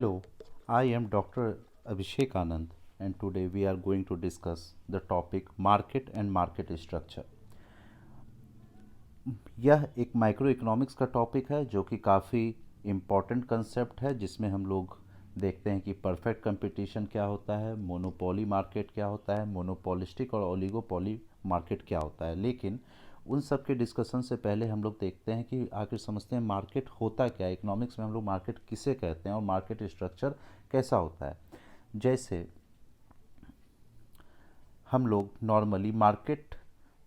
Hello, I am Dr. Abhishek Anand, and today we are going to discuss the topic market and market structure. यह एक micro economics का topic है जो कि काफ़ी important concept है, जिसमें हम लोग देखते हैं कि परफेक्ट कंपटीशन क्या होता है, मोनोपोली मार्केट क्या होता है, मोनोपोलिस्टिक और ओलिगोपोली मार्केट क्या होता है। लेकिन उन सब के डिस्कशन से पहले हम लोग देखते हैं कि आखिर समझते हैं मार्केट होता क्या है। इकोनॉमिक्स में हम लोग मार्केट किसे कहते हैं और मार्केट स्ट्रक्चर कैसा होता है। जैसे हम लोग नॉर्मली मार्केट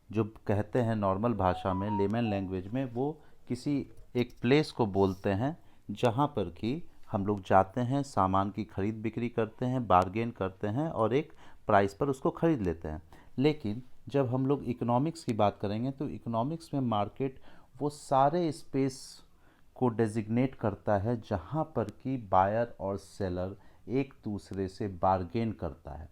जो कहते हैं नॉर्मल भाषा में, लेमन लैंग्वेज में, वो किसी एक प्लेस को बोलते हैं जहाँ पर कि हम लोग जाते हैं, सामान की खरीद बिक्री करते हैं, बार्गेन करते हैं और एक प्राइस पर उसको खरीद लेते हैं। लेकिन जब हम लोग इकोनॉमिक्स की बात करेंगे तो इकोनॉमिक्स में मार्केट वो सारे स्पेस को डेजिग्नेट करता है जहाँ पर कि बायर और सेलर एक दूसरे से बार्गेन करता है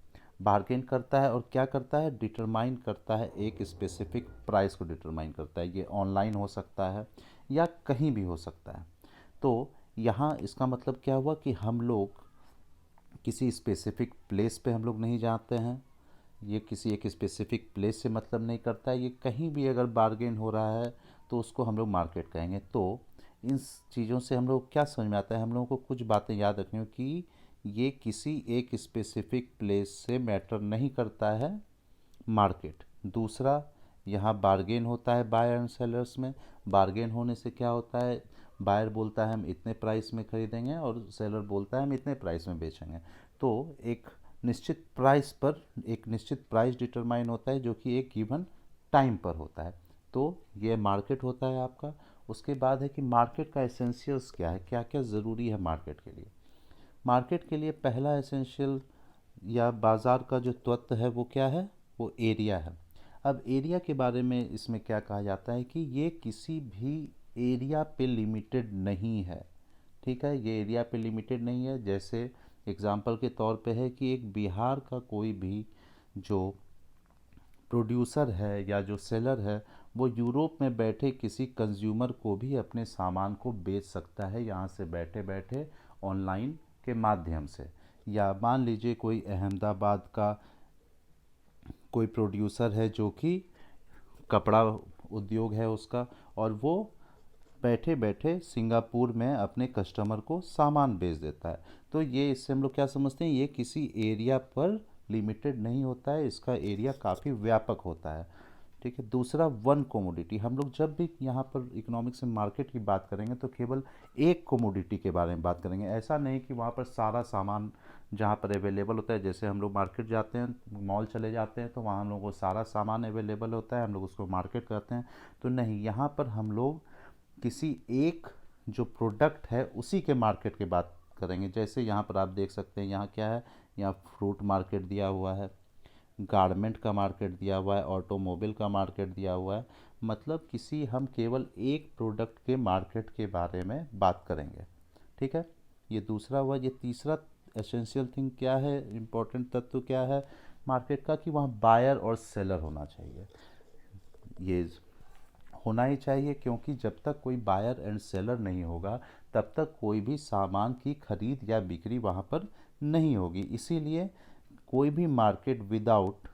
और क्या करता है, डिटरमाइन करता है, एक स्पेसिफिक प्राइस को डिटरमाइन करता है। ये ऑनलाइन हो सकता है या कहीं भी हो सकता है। तो यहाँ इसका मतलब क्या हुआ कि हम लोग किसी स्पेसिफिक प्लेस पे हम लोग नहीं जाते हैं। ये किसी एक स्पेसिफिक प्लेस से मतलब नहीं करता है, ये कहीं भी अगर बार्गेन हो रहा है तो उसको हम लोग मार्केट कहेंगे। तो इन चीज़ों से हम लोग क्या समझ में आता है, हम लोगों को कुछ बातें याद रखनी हो कि ये किसी एक स्पेसिफिक प्लेस से मैटर नहीं करता है मार्केट। दूसरा, यहाँ बार्गेन होता है बायर एंड सेलर्स में। बार्गेन होने से क्या होता है, बायर बोलता है हम इतने प्राइस में खरीदेंगे और सेलर बोलता है हम इतने प्राइस में बेचेंगे। तो एक निश्चित प्राइस पर एक निश्चित प्राइस डिटरमाइन होता है जो कि एक गिवन टाइम पर होता है। तो ये मार्केट होता है आपका। उसके बाद है कि मार्केट का एसेंशियल्स क्या है, क्या क्या ज़रूरी है मार्केट के लिए। मार्केट के लिए पहला एसेंशियल या बाज़ार का जो तत्व है वो क्या है, वो एरिया है। अब एरिया के बारे में इसमें क्या कहा जाता है कि ये किसी भी एरिया पे लिमिटेड नहीं है। ठीक है, ये एरिया पे लिमिटेड नहीं है। जैसे एग्जांपल के तौर पे है कि एक बिहार का कोई भी जो प्रोड्यूसर है या जो सेलर है वो यूरोप में बैठे किसी कंज्यूमर को भी अपने सामान को बेच सकता है यहाँ से बैठे बैठे ऑनलाइन के माध्यम से। या मान लीजिए कोई अहमदाबाद का कोई प्रोड्यूसर है जो कि कपड़ा उद्योग है उसका, और वो बैठे बैठे सिंगापुर में अपने कस्टमर को सामान बेच देता है। तो ये इससे हम लोग क्या समझते हैं, ये किसी एरिया पर लिमिटेड नहीं होता है, इसका एरिया काफ़ी व्यापक होता है। ठीक है। दूसरा, वन कोमोडिटी। हम लोग जब भी यहाँ पर इकोनॉमिक्स में मार्केट की बात करेंगे तो केवल एक कोमोडिटी के बारे में बात करेंगे। ऐसा नहीं कि वहाँ पर सारा सामान जहाँ पर अवेलेबल होता है, जैसे हम लोग मार्केट जाते हैं, मॉल चले जाते हैं तो वहाँ हम लोग को सारा सामान अवेलेबल होता है, हम लोग उसको मार्केट कहते हैं। तो नहीं, यहाँ पर हम लोग किसी एक जो प्रोडक्ट है उसी के मार्केट की बात करेंगे। जैसे यहाँ पर आप देख सकते हैं, यहाँ क्या है, यहाँ फ्रूट मार्केट दिया हुआ है, गारमेंट का मार्केट दिया हुआ है, ऑटोमोबाइल का मार्केट दिया हुआ है। मतलब किसी हम केवल एक प्रोडक्ट के मार्केट के बारे में बात करेंगे। ठीक है, ये दूसरा हुआ। ये तीसरा एसेंशियल थिंग क्या है, इम्पोर्टेंट तत्व क्या है मार्केट का, कि वहाँ बायर और सेलर होना चाहिए। ये होना ही चाहिए, क्योंकि जब तक कोई बायर एंड सेलर नहीं होगा तब तक कोई भी सामान की खरीद या बिक्री वहाँ पर नहीं होगी। इसीलिए कोई भी market without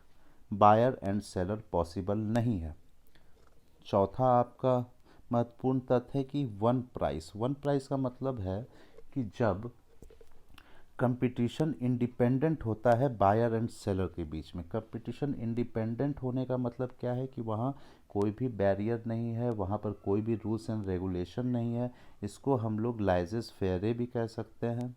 buyer and seller possible नहीं है। चौथा आपका महत्वपूर्ण तथ्य है कि वन प्राइस का मतलब है कि जब कंपटीशन इंडिपेंडेंट होता है बायर एंड सेलर के बीच में। कंपटीशन इंडिपेंडेंट होने का मतलब क्या है कि वहाँ कोई भी बैरियर नहीं है, वहाँ पर कोई भी रूल्स एंड रेगुलेशन नहीं है। इसको हम लोग लाइजेस फेयरे भी कह सकते हैं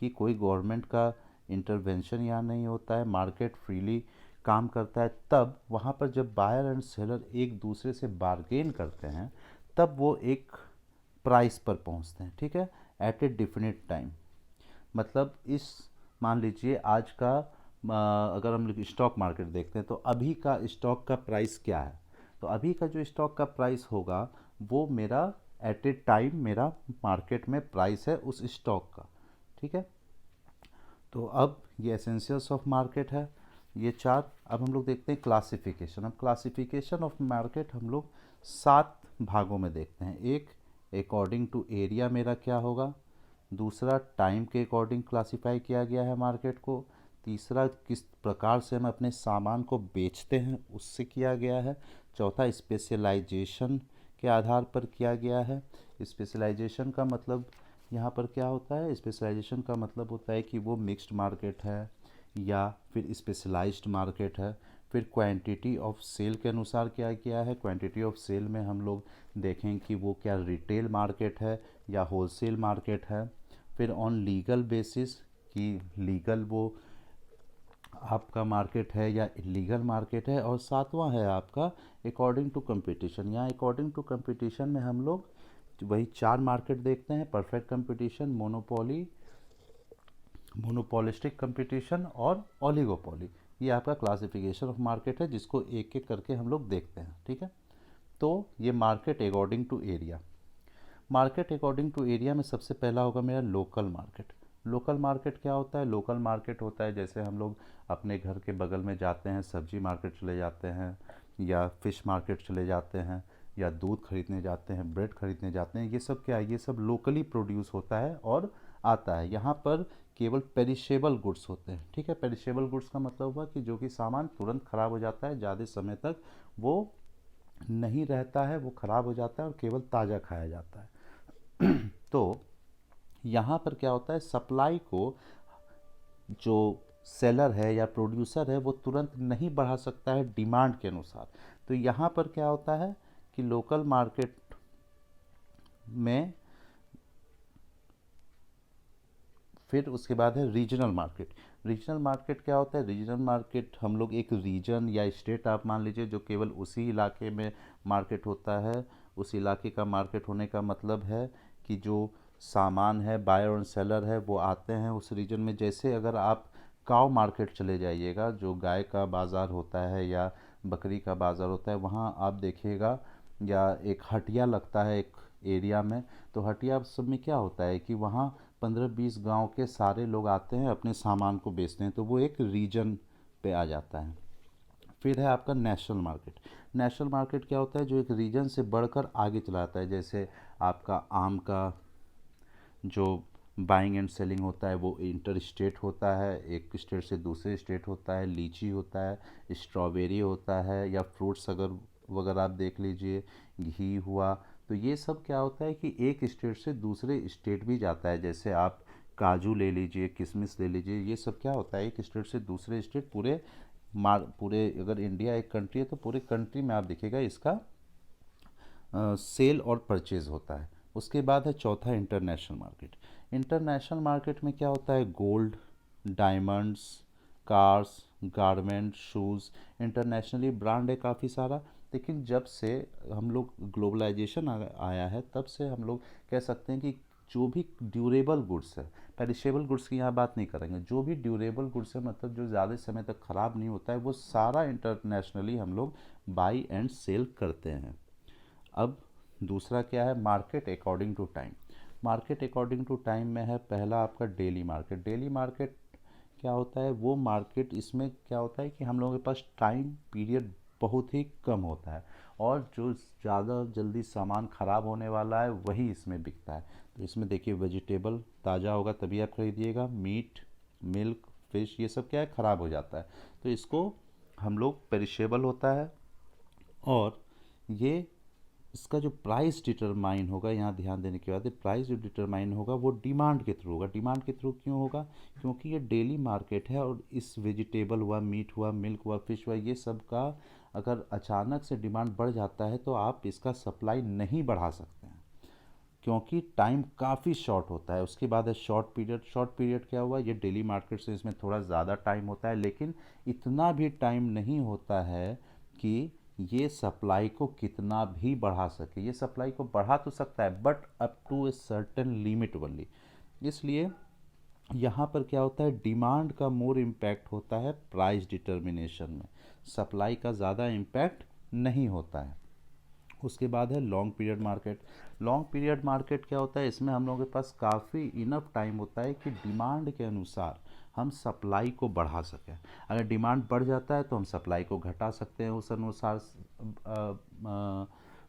कि कोई गवर्नमेंट का इंटरवेंशन यहाँ नहीं होता है, मार्केट फ्रीली काम करता है। तब वहाँ पर जब बायर एंड सेलर एक दूसरे से बार्गेन करते हैं तब वो एक प्राइस पर पहुँचते हैं। ठीक है, एट ए डिफिनिट टाइम। मतलब इस मान लीजिए आज का अगर हम लोग स्टॉक मार्केट देखते हैं तो अभी का स्टॉक का प्राइस क्या है। तो अभी का जो स्टॉक का प्राइस होगा वो मेरा एट ए टाइम मेरा मार्केट में प्राइस है उस स्टॉक का। ठीक है। तो अब ये एसेंशियल्स ऑफ मार्केट है, ये चार। अब हम लोग देखते हैं क्लासिफिकेशन। अब क्लासिफिकेशन ऑफ मार्केट हम लोग 7 भागों में देखते हैं। एक, अकॉर्डिंग टू एरिया मेरा क्या होगा। दूसरा टाइम के अकॉर्डिंग क्लासिफाई किया गया है मार्केट को, तीसरा किस प्रकार से हम अपने सामान को बेचते हैं उससे किया गया है, चौथा स्पेशलाइजेशन के आधार पर किया गया है। स्पेशलाइजेशन का मतलब यहाँ पर क्या होता है, स्पेशलाइजेशन का मतलब होता है कि वो मिक्स्ड मार्केट है या फिर स्पेशलाइज्ड मार्केट है। फिर क्वांटिटी ऑफ सेल के अनुसार क्या किया है, क्वांटिटी ऑफ सेल में हम लोग देखें कि वो क्या रिटेल मार्केट है या होलसेल मार्केट है। फिर ऑन लीगल बेसिस कि लीगल वो आपका मार्केट है या इलीगल मार्केट है। और सातवां है आपका अकॉर्डिंग टू कंपटीशन। यहाँ अकॉर्डिंग टू कंपटीशन में हम लोग वही चार मार्केट देखते हैं, perfect competition, monopoly, monopolistic competition और ओलिगोपोली। ये आपका क्लासिफिकेशन ऑफ मार्केट है जिसको एक एक करके हम लोग देखते हैं, ठीक है। तो ये market according to area. Market according to area में सबसे पहला होगा मेरा लोकल मार्केट। लोकल मार्केट क्या होता है, लोकल मार्केट होता है जैसे हम लोग अपने घर के बगल में जाते हैं, सब्जी मार्केट चले जाते हैं या फिश मार्केट चले जाते हैं या दूध खरीदने जाते हैं, ब्रेड खरीदने जाते हैं। ये सब क्या है, ये सब लोकली प्रोड्यूस होता है और आता है। यहाँ पर केवल पेरिशेबल गुड्स होते हैं, ठीक है। पेरिशेबल गुड्स का मतलब हुआ कि जो कि सामान तुरंत ख़राब हो जाता है, ज़्यादा समय तक वो नहीं रहता है, वो ख़राब हो जाता है और केवल ताज़ा खाया जाता है। तो यहाँ पर क्या होता है, सप्लाई को जो सेलर है या प्रोड्यूसर है वो तुरंत नहीं बढ़ा सकता है डिमांड के अनुसार। तो यहाँ पर क्या होता है कि लोकल मार्केट में फिर उसके बाद है रीजनल मार्केट। रीजनल मार्केट क्या होता है, रीजनल मार्केट हम लोग एक रीजन या स्टेट आप मान लीजिए जो केवल उसी इलाके में मार्केट होता है। उस इलाके का मार्केट होने का मतलब है कि जो सामान है, बायर और सेलर है, वो आते हैं उस रीजन में। जैसे अगर आप काव मार्केट चले जाइएगा, जो गाय का बाज़ार होता है या बकरी का बाज़ार होता है, वहाँ आप देखिएगा, या एक हटिया लगता है एक एरिया में। तो हटिया सब में क्या होता है कि वहाँ 15-20 गांव के सारे लोग आते हैं, अपने सामान को बेचते हैं, तो वो एक रीजन पे आ जाता है। फिर है आपका नेशनल मार्केट। नेशनल मार्केट क्या होता है, जो एक रीजन से बढ़कर आगे चलाता है। जैसे आपका आम का जो बाइंग एंड सेलिंग होता है वो इंटर स्टेट होता है, एक स्टेट से दूसरे स्टेट होता है। लीची होता है, स्ट्रॉबेरी होता है, या फ्रूट्स अगर वगैरह आप देख लीजिए, घी हुआ। तो ये सब क्या होता है कि एक स्टेट से दूसरे स्टेट भी जाता है। जैसे आप काजू ले लीजिए, किशमिश ले लीजिए, ये सब क्या होता है एक स्टेट से दूसरे स्टेट पूरे अगर इंडिया एक कंट्री है तो पूरे कंट्री में आप देखिएगा इसका सेल और परचेज़ होता है। उसके बाद है चौथा इंटरनेशनल मार्केट। इंटरनेशनल मार्केट में क्या होता है, gold, diamonds, cars, garment, shoes. Internationally brand है काफ़ी सारा। लेकिन जब से हम लोग ग्लोबलाइजेशन आया है तब से हम लोग कह सकते हैं कि जो भी ड्यूरेबल गुड्स है, पेरिशेबल गुड्स की यहाँ बात नहीं करेंगे, जो भी ड्यूरेबल गुड्स है मतलब जो ज़्यादा समय तक ख़राब नहीं होता है, वो सारा इंटरनेशनली हम लोग बाई एंड सेल करते हैं। अब दूसरा क्या है, market according to time. Market according to time में है पहला आपका डेली मार्केट। डेली मार्केट क्या होता है, वो मार्केट, इसमें क्या होता है कि हम लोगों के पास टाइम पीरियड बहुत ही कम होता है और जो ज़्यादा जल्दी सामान ख़राब होने वाला है वही इसमें बिकता है। तो इसमें देखिए वेजिटेबल ताज़ा होगा तभी आप खरीदिएगा, मीट, मिल्क, फिश, ये सब क्या है ख़राब हो जाता है। तो इसको हम लोग पेरिशेबल होता है। और ये इसका जो प्राइस डिटरमाइन होगा, यहाँ ध्यान देने की बात है, प्राइस जो डिटरमाइन होगा वो डिमांड के थ्रू होगा। डिमांड के थ्रू क्यों होगा, क्योंकि ये डेली मार्केट है और इस वेजिटेबल हुआ, मीट हुआ, मिल्क हुआ, फिश हुआ, ये सब का अगर अचानक से डिमांड बढ़ जाता है तो आप इसका सप्लाई नहीं बढ़ा सकते हैं, क्योंकि टाइम काफ़ी शॉर्ट होता है। उसके बाद है शॉर्ट पीरियड। शॉर्ट पीरियड क्या हुआ, ये डेली मार्केट से इसमें थोड़ा ज़्यादा टाइम होता है, लेकिन इतना भी टाइम नहीं होता है कि ये सप्लाई को कितना भी बढ़ा सके। ये सप्लाई को बढ़ा तो सकता है but up to a certain limit only. इसलिए यहाँ पर क्या होता है, डिमांड का मोर इम्पैक्ट होता है प्राइस डिटर्मिनेशन में, सप्लाई का ज़्यादा इम्पैक्ट नहीं होता है। उसके बाद है long period market. Long period market क्या होता है, इसमें हम लोगों के पास काफ़ी इनफ टाइम होता है कि डिमांड के अनुसार हम सप्लाई को बढ़ा सकें। अगर डिमांड बढ़ जाता है तो हम सप्लाई को घटा सकते हैं, उस अनुसार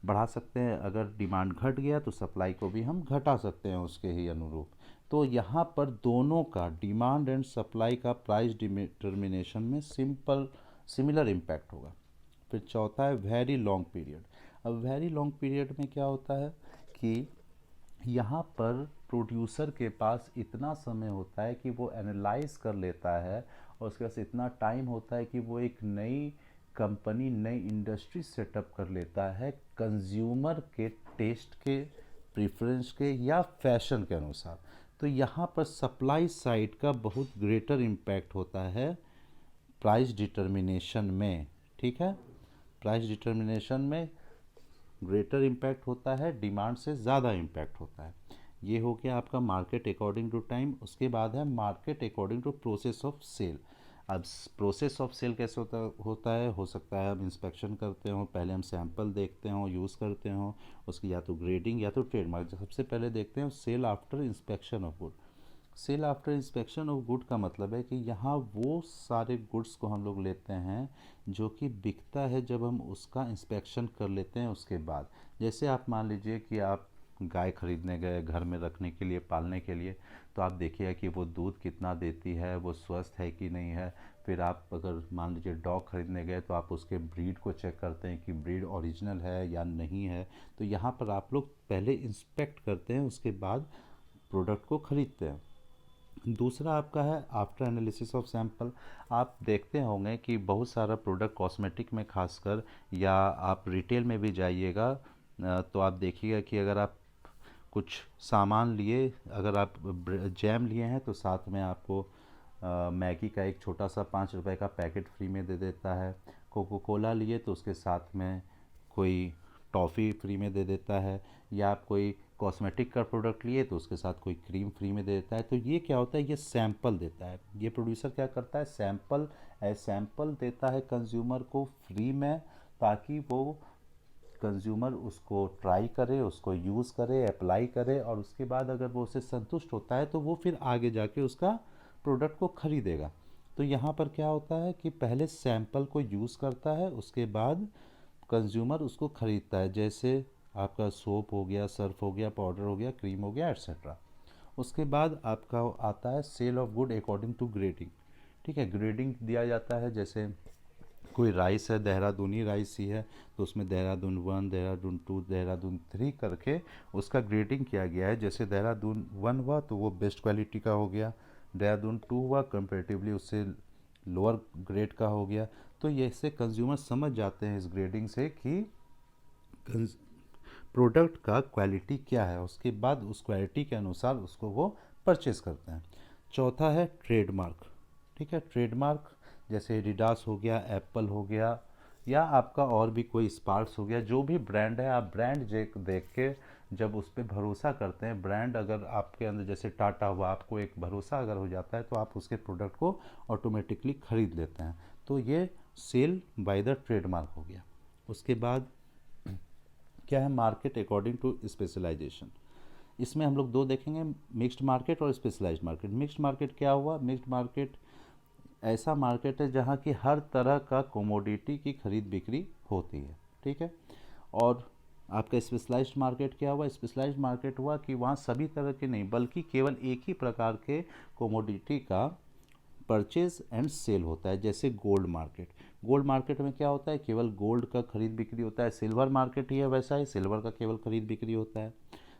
बढ़ा सकते हैं। अगर डिमांड घट गया तो सप्लाई को भी हम घटा सकते हैं उसके ही अनुरूप। तो यहाँ पर दोनों का डिमांड एंड सप्लाई का प्राइस डिटर्मिनेशन में सिमिलर इम्पैक्ट होगा। फिर चौथा है वेरी लॉन्ग पीरियड। अब वेरी लॉन्ग पीरियड में क्या होता है कि यहाँ पर प्रोड्यूसर के पास इतना समय होता है कि वो एनालाइज कर लेता है और उसके पास इतना टाइम होता है कि वो एक नई कंपनी, नई इंडस्ट्री सेटअप कर लेता है कंज्यूमर के टेस्ट के, प्रेफरेंस के या फैशन के अनुसार। तो यहाँ पर सप्लाई साइड का बहुत ग्रेटर इम्पैक्ट होता है प्राइस डिटर्मिनेशन में। ठीक है, प्राइस डिटर्मिनेशन में ग्रेटर इम्पैक्ट होता है, डिमांड से ज़्यादा इम्पैक्ट होता है। ये हो गया आपका मार्केट अकॉर्डिंग टू टाइम। उसके बाद है market according to process of sale. अब प्रोसेस ऑफ सेल कैसे होता है, हो सकता है हम इंस्पेक्शन करते हो, पहले हम सैंपल देखते हो, यूज़ करते हो, उसकी या तो ग्रेडिंग या तो ट्रेडमार्क। सबसे पहले देखते हैं sale after inspection of good. Sale after inspection of good का मतलब है कि यहाँ वो सारे गुड्स को हम लोग लेते हैं जो कि बिकता है जब हम उसका इंस्पेक्शन कर लेते हैं उसके बाद। जैसे आप मान लीजिए कि आप गाय खरीदने गए घर में रखने के लिए, पालने के लिए, तो आप देखिए कि वो दूध कितना देती है, वो स्वस्थ है कि नहीं है। फिर आप अगर मान लीजिए डॉग खरीदने गए तो आप उसके ब्रीड को चेक करते हैं कि ब्रीड ओरिजिनल है या नहीं है। तो यहाँ पर आप लोग पहले इंस्पेक्ट करते हैं, उसके बाद प्रोडक्ट को खरीदते हैं। दूसरा आपका है आफ्टर एनालिसिस ऑफ सैंपल। आप देखते होंगे कि बहुत सारा प्रोडक्ट कॉस्मेटिक में खासकर, या आप रिटेल में भी जाइएगा तो आप देखिएगा कि अगर आप कुछ सामान लिए, अगर आप जैम लिए हैं तो साथ में आपको मैगी का एक छोटा सा 5 रुपए का पैकेट फ्री में दे देता है। कोको कोला लिए तो उसके साथ में कोई टॉफ़ी फ्री में दे देता है। या आप कोई कॉस्मेटिक का प्रोडक्ट लिए तो उसके साथ कोई क्रीम फ्री में दे देता है। तो ये क्या होता है, ये सैंपल देता है। ये प्रोड्यूसर क्या करता है, सैंपल देता है कंज्यूमर को फ्री में, ताकि वो कंज्यूमर उसको ट्राई करे, उसको यूज़ करे, अप्लाई करे, और उसके बाद अगर वो उससे संतुष्ट होता है तो वो फिर आगे जाके उसका प्रोडक्ट को खरीदेगा। तो यहाँ पर क्या होता है कि पहले सैंपल को यूज़ करता है, उसके बाद कंज्यूमर उसको खरीदता है। जैसे आपका सोप हो गया, सर्फ हो गया, पाउडर हो गया, क्रीम हो गया, एट्सेट्रा। उसके बाद आपका आता है sale of good according to grading. ठीक है, ग्रेडिंग दिया जाता है। जैसे कोई राइस है, देहरादूनी राइस ही है, तो उसमें देहरादून 1, देहरादून 2, देहरादून 3 करके उसका ग्रेडिंग किया गया है। जैसे देहरादून 1 हुआ तो वो बेस्ट क्वालिटी का हो गया, देहरादून 2 हुआ कंपेरेटिवली उससे लोअर ग्रेड का हो गया। तो ये इससे कंज्यूमर समझ जाते हैं इस ग्रेडिंग से कि प्रोडक्ट का क्वालिटी क्या है, उसके बाद उस क्वालिटी के अनुसार उसको वो परचेस करते हैं। चौथा है ट्रेडमार्क। ठीक है, ट्रेडमार्क जैसे एडिडास हो गया, एप्पल हो गया, या आपका और भी कोई स्पार्क्स हो गया, जो भी ब्रांड है, आप ब्रांड देख के जब उस पर भरोसा करते हैं, ब्रांड अगर आपके अंदर, जैसे टाटा हुआ, आपको एक भरोसा अगर हो जाता है तो आप उसके प्रोडक्ट को ऑटोमेटिकली खरीद लेते हैं। तो ये सेल बाय द ट्रेडमार्क हो गया। उसके बाद क्या है, मार्केट अकॉर्डिंग टू स्पेशलाइजेशन। इसमें हम लोग दो देखेंगे, मिक्स्ड मार्केट और स्पेशलाइज्ड मार्केट। मिक्स्ड मार्केट क्या हुआ, मिक्स्ड मार्केट ऐसा मार्केट है जहाँ की हर तरह का कोमोडिटी की खरीद बिक्री होती है। ठीक है, और आपका स्पेशलाइज्ड मार्केट क्या हुआ, स्पेशलाइज्ड मार्केट हुआ कि वहाँ सभी तरह के नहीं बल्कि केवल एक ही प्रकार के कोमोडिटी का परचेज एंड सेल होता है। जैसे गोल्ड मार्केट, गोल्ड मार्केट में क्या होता है, केवल गोल्ड का खरीद बिक्री होता है। सिल्वर मार्केट ही है वैसा ही, सिल्वर का केवल खरीद बिक्री होता है।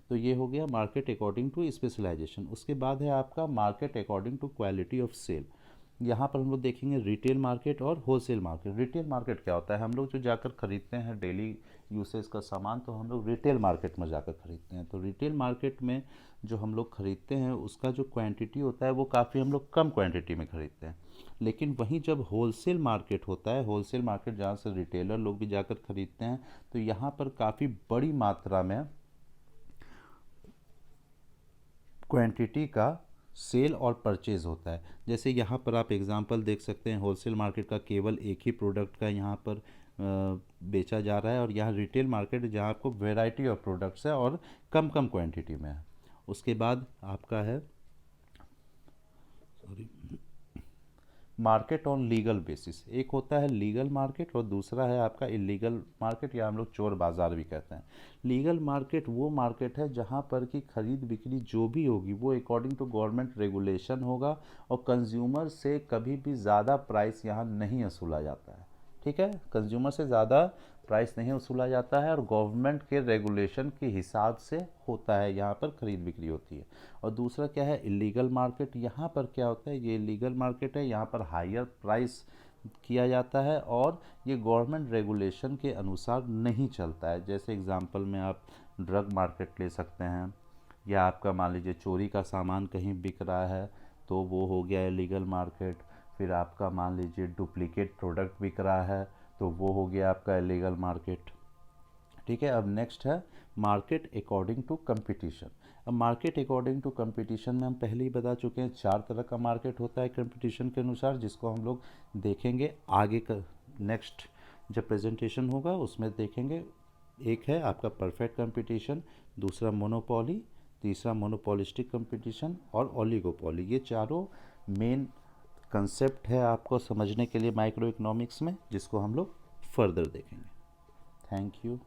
तो ये हो गया मार्केट अकॉर्डिंग टू स्पेशलाइजेशन। उसके बाद है आपका market according to quality of sale. यहाँ पर हम लोग देखेंगे रिटेल मार्केट और होलसेल मार्केट। रिटेल मार्केट क्या होता है, हम लोग जो जाकर खरीदते हैं डेली यूसेज का सामान, तो हम लोग रिटेल मार्केट में जाकर खरीदते हैं। तो रिटेल मार्केट में जो हम लोग खरीदते हैं उसका जो क्वांटिटी होता है वो काफ़ी हम लोग कम क्वांटिटी में खरीदते हैं। लेकिन वहीं जब होलसेल मार्केट होता है, होलसेल मार्केट जहाँ से रिटेलर लोग भी जाकर खरीदते हैं, तो यहाँ पर काफ़ी बड़ी मात्रा में क्वांटिटी का सेल और परचेज होता है। जैसे यहाँ पर आप एग्जांपल देख सकते हैं, होलसेल मार्केट का केवल एक ही प्रोडक्ट का यहाँ पर बेचा जा रहा है, और यहाँ रिटेल मार्केट जहाँ आपको वेराइटी ऑफ प्रोडक्ट्स है और कम कम क्वांटिटी में है। उसके बाद आपका है sorry market on legal basis, एक होता है लीगल मार्केट और दूसरा है आपका इलीगल मार्केट, या हम लोग चोर बाज़ार भी कहते हैं। लीगल मार्केट वो मार्केट है जहाँ पर कि खरीद बिक्री जो भी होगी वो अकॉर्डिंग टू गवर्नमेंट रेगुलेशन होगा और कंज्यूमर से कभी भी ज़्यादा प्राइस यहाँ नहीं वसूला जाता है। ठीक है, कंज्यूमर से ज़्यादा प्राइस नहीं वसूला जाता है और गवर्नमेंट के रेगुलेशन के हिसाब से होता है, यहाँ पर खरीद बिक्री होती है। और दूसरा क्या है, इलीगल मार्केट। यहाँ पर क्या होता है, ये इलीगल मार्केट है, यहाँ पर हायर प्राइस किया जाता है और ये गवर्नमेंट रेगुलेशन के अनुसार नहीं चलता है। जैसे एग्जांपल में आप ड्रग मार्केट ले सकते हैं, या आपका मान लीजिए चोरी का सामान कहीं बिक रहा है तो वो हो गया इलीगल मार्केट। फिर आपका मान लीजिए डुप्लीकेट प्रोडक्ट बिक रहा है तो वो हो गया आपका इलीगल मार्केट। ठीक है, अब नेक्स्ट है मार्केट अकॉर्डिंग टू कंपटीशन। अब मार्केट अकॉर्डिंग टू कंपटीशन में हम पहले ही बता चुके हैं 4 तरह का मार्केट होता है कंपटीशन के अनुसार, जिसको हम लोग देखेंगे आगे का नेक्स्ट जब प्रेजेंटेशन होगा उसमें देखेंगे। एक है आपका परफेक्ट कंपटीशन, दूसरा मोनोपोली, तीसरा मोनोपोलिस्टिक कंपटीशन और ओलिगोपोली। ये चारों मेन कंसेप्ट है आपको समझने के लिए माइक्रो इकोनॉमिक्स में, जिसको हम लोग फर्दर देखेंगे। Thank you.